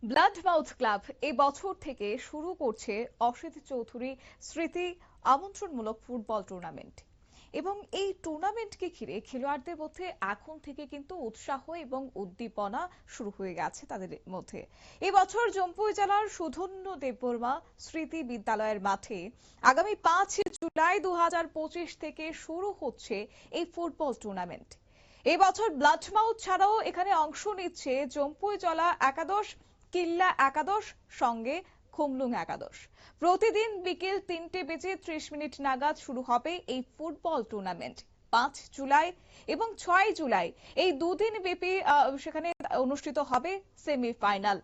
Blood mouth club এই বছর থেকে শুরু করছে অসিত চৌধুরী স্মৃতি আমন্ত্রণমূলক ফুটবল টুর্নামেন্ট। এবং এই টুর্নামেন্টকে ঘিরে খেলোয়াড়দের মধ্যে এখন থেকে কিন্তু উৎসাহ এবং উদ্দীপনা শুরু হয়ে গেছে তাদের মধ্যে। এই বছর জম্পুই জেলার সুধন্য দেববর্মা স্মৃতি বিদ্যালয়ের মাঠে আগামী 5 জুলাই 2025 থেকে শুরু হচ্ছে এই ফুটবল টুর্নামেন্ট। এই বছর ব্লাড মাউথ ছাড়াও এখানে অংশ নিচ্ছে জম্পুই জলা একাদশ, কিল্লা একাদশ, সঙ্গে খুমলুং একাদশ। প্রতিদিন বিকেল 3:30 নাগাদ শুরু হবে এই ফুটবল টুর্নামেন্ট। 5 জুলাই এবং 6 জুলাই এই দুদিন ব্যাপী সেখানে অনুষ্ঠিত হবে সেমিফাইনাল।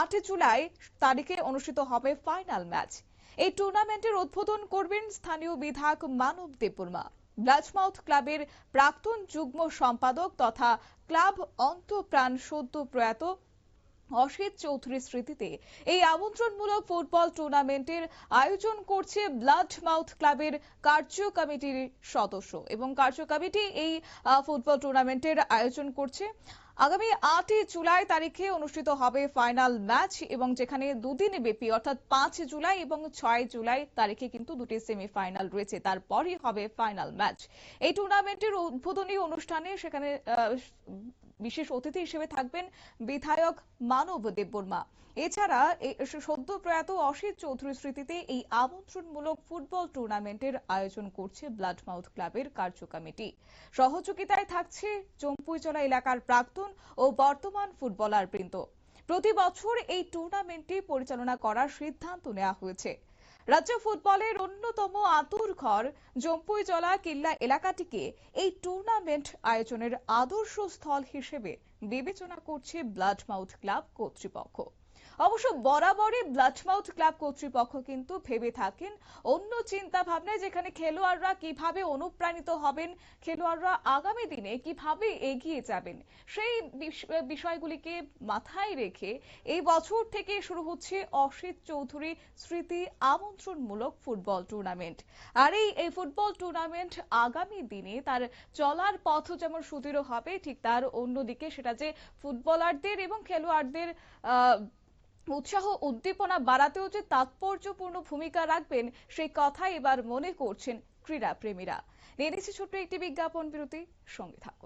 8 জুলাই তারিখে অনুষ্ঠিত হবে ফাইনাল ম্যাচ। এই টুর্নামেন্টের উদ্বোধন করবেন স্থানীয় বিধায়ক মানব দেববর্মা। ব্লাডমাউথ ক্লাবের প্রাক্তন যুগ্ম সম্পাদক তথা ক্লাব অন্তঃপ্রাণ সদ্য প্রয়াত অসিত চৌধুরীর স্মৃতিতে এই আমন্ত্রণমূলক ফুটবল টুর্নামেন্টের আয়োজন করছে ব্লাড মাউথ ক্লাবের কার্য কমিটির সদস্য এবং কার্য কমিটি এই ফুটবল টুর্নামেন্টের আয়োজন করছে। আগামী 8 জুলাই তারিখে অনুষ্ঠিত হবে ফাইনাল ম্যাচ এবং যেখানে দুদিন ব্যাপী অর্থাৎ 5 জুলাই এবং 6 জুলাই তারিখে কিন্তু দুটি সেমিফাইনাল রয়েছে, তারপরই হবে ফাইনাল ম্যাচ। এই টুর্নামেন্টের উদ্বোধনী অনুষ্ঠানে সেখানে বিশেষ অতিথি হিসেবে থাকবেন বিধায়ক মানব দেববর্মা। এছাড়া সদ্য প্রয়াত অসিত চৌধুরীর স্মৃতিতে এই আমন্ত্রণমূলক ফুটবল টুর্নামেন্টের আয়োজন করছে ব্লাড মাউথ ক্লাবের কার্য কমিটি। সহযোগিতায় থাকছে জম্পুইজলা এলাকার প্রাক্তন ও বর্তমান ফুটবলার বৃন্দ। প্রতি বছর এই টুর্নামেন্টটি পরিচালনা করার সিদ্ধান্ত নেওয়া হয়েছে। রাজ্য ফুটবলের অন্যতম আঁতুড়ঘর জম্পুইজলা কিল্লা এলাকাটিকে এই টুর্নামেন্ট আয়োজনের আদর্শ স্থল হিসেবে বিবেচনা করছে ব্লাড মাউথ ক্লাব কর্তৃপক্ষ। অবশ্য বরাবরই ব্লাড মাউথ ক্লাব কর্তৃপক্ষ কিন্তু ভেবে থাকেন অন্য চিন্তা ভাবনায়, যেখানে খেলোয়াড়রা কিভাবে অনুপ্রাণিত হবেন, খেলোয়াড়রা আগামী দিনে কিভাবে এগিয়ে যাবেন, সেই বিষয়গুলিকে মাথায় রেখে এই বছর থেকে শুরু হচ্ছে অসিত চৌধুরী স্মৃতি আমন্ত্রণমূলক ফুটবল টুর্নামেন্ট। আর এই ফুটবল টুর্নামেন্ট আগামী দিনে তার চলার পথ যেমন সুদৃঢ় হবে, ঠিক তার অন্যদিকে সেটা যে ফুটবলারদের এবং খেলোয়াড়দের উৎসাহ উদ্দীপনা বাড়াতেও যে তাৎপর্যপূর্ণ ভূমিকা রাখবেন, সেই কথা এবার মনে করছেন ক্রীড়া প্রেমীরা। নিয়ে নিচ্ছি ছোট্ট একটি বিজ্ঞাপন বিরতি, সঙ্গে থাকুন।